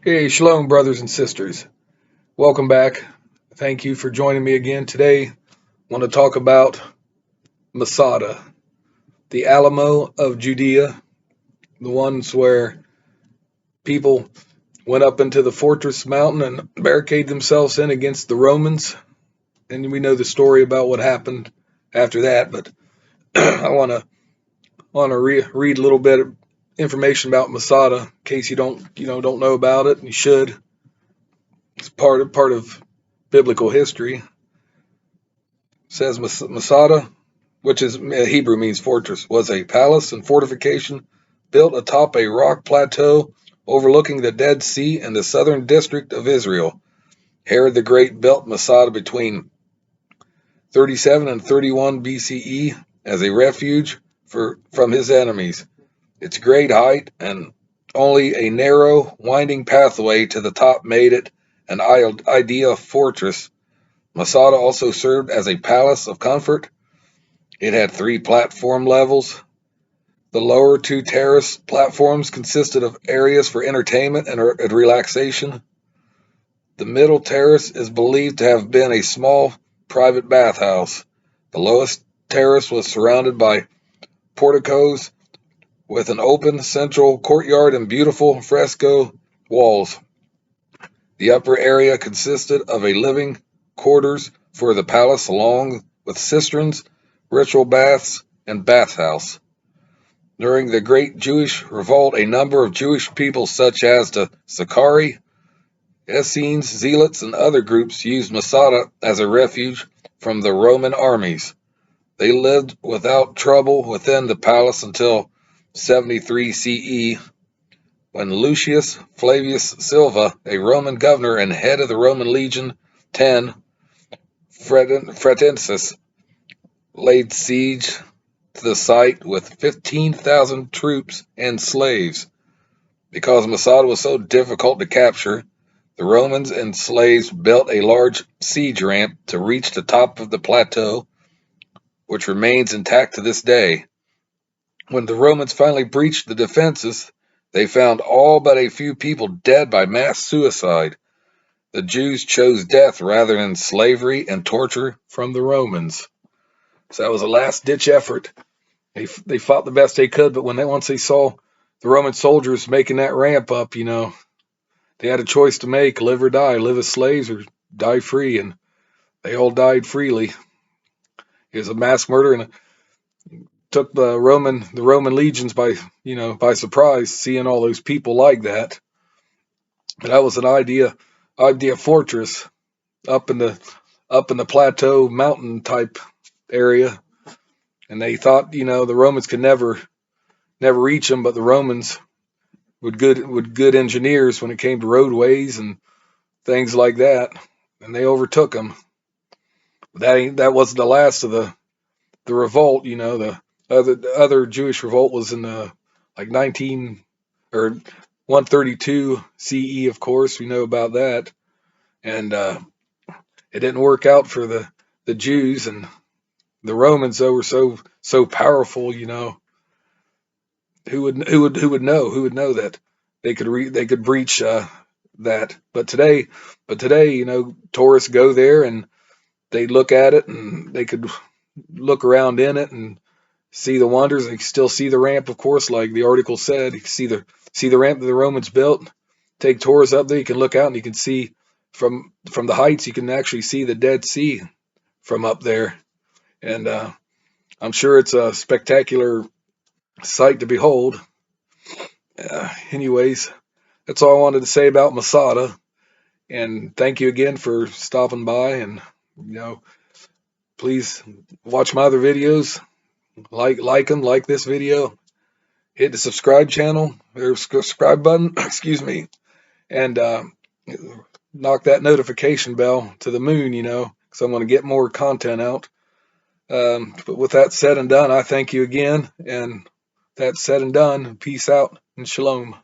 Hey, shalom, brothers and sisters. Welcome back. Thank you for joining me again today. I want to talk about Masada, the Alamo of Judea, the ones where people went up into the fortress mountain and barricaded themselves in against the Romans. And we know the story about what happened after that. But I want to read a little bit of information about Masada in case you don't know about it. You should. It's part of biblical history. It says Masada, which is Hebrew means fortress, was a palace and fortification built atop a rock plateau overlooking the Dead Sea and the southern district of Israel. Herod the Great built Masada between 37 and 31 BCE as a refuge from his enemies. Its great height and only a narrow, winding pathway to the top made it an ideal fortress. Masada also served as a palace of comfort. It had 3 platform levels. The lower 2 terrace platforms consisted of areas for entertainment and relaxation. The middle terrace is believed to have been a small private bathhouse. The lowest terrace was surrounded by porticos with an open central courtyard and beautiful fresco walls. The upper area consisted of a living quarters for the palace along with cisterns, ritual baths, and bathhouse. During the Great Jewish Revolt, a number of Jewish people such as the Sicarii, Essenes, Zealots, and other groups used Masada as a refuge from the Roman armies. They lived without trouble within the palace until 73 CE, when Lucius Flavius Silva, a Roman governor and head of the Roman Legion 10, Fretensis, laid siege to the site with 15,000 troops and slaves. Because Masada was so difficult to capture, the Romans and slaves built a large siege ramp to reach the top of the plateau, which remains intact to this day. When the Romans finally breached the defenses, they found all but a few people dead by mass suicide. The Jews chose death rather than slavery and torture from the Romans. So that was a last-ditch effort. They fought the best they could, but once they saw the Roman soldiers making that ramp up, they had a choice to make: live or die, live as slaves or die free, and they all died freely. It was a mass murder, and took the Roman legions by surprise, seeing all those people like that. And that was an idea fortress up in the plateau mountain type area, and they thought the Romans could never reach them, but the Romans good engineers when it came to roadways and things like that, and they overtook them. That wasn't the last of the revolt. The other Jewish revolt was in the like 19 or 132 CE, of course. We know about that, and it didn't work out for the Jews, and the Romans, though, were so powerful. Who would know that they could breach that? But today, tourists go there and they look at it, and they could look around in it and see the wonders. And you can still see the ramp, of course, like the article said. You can see the ramp that the Romans built. Take tours up there. You can look out and you can see from the heights. You can actually see the Dead Sea from up there, and I'm sure it's a spectacular sight to behold. Anyways, that's all I wanted to say about Masada. And thank you again for stopping by. And please watch my other videos. Like them, like this video. Hit the subscribe channel or subscribe button. Excuse me, and knock that notification bell to the moon. Because I want to get more content out. But with that said and done, I thank you again. And that said and done, peace out and shalom.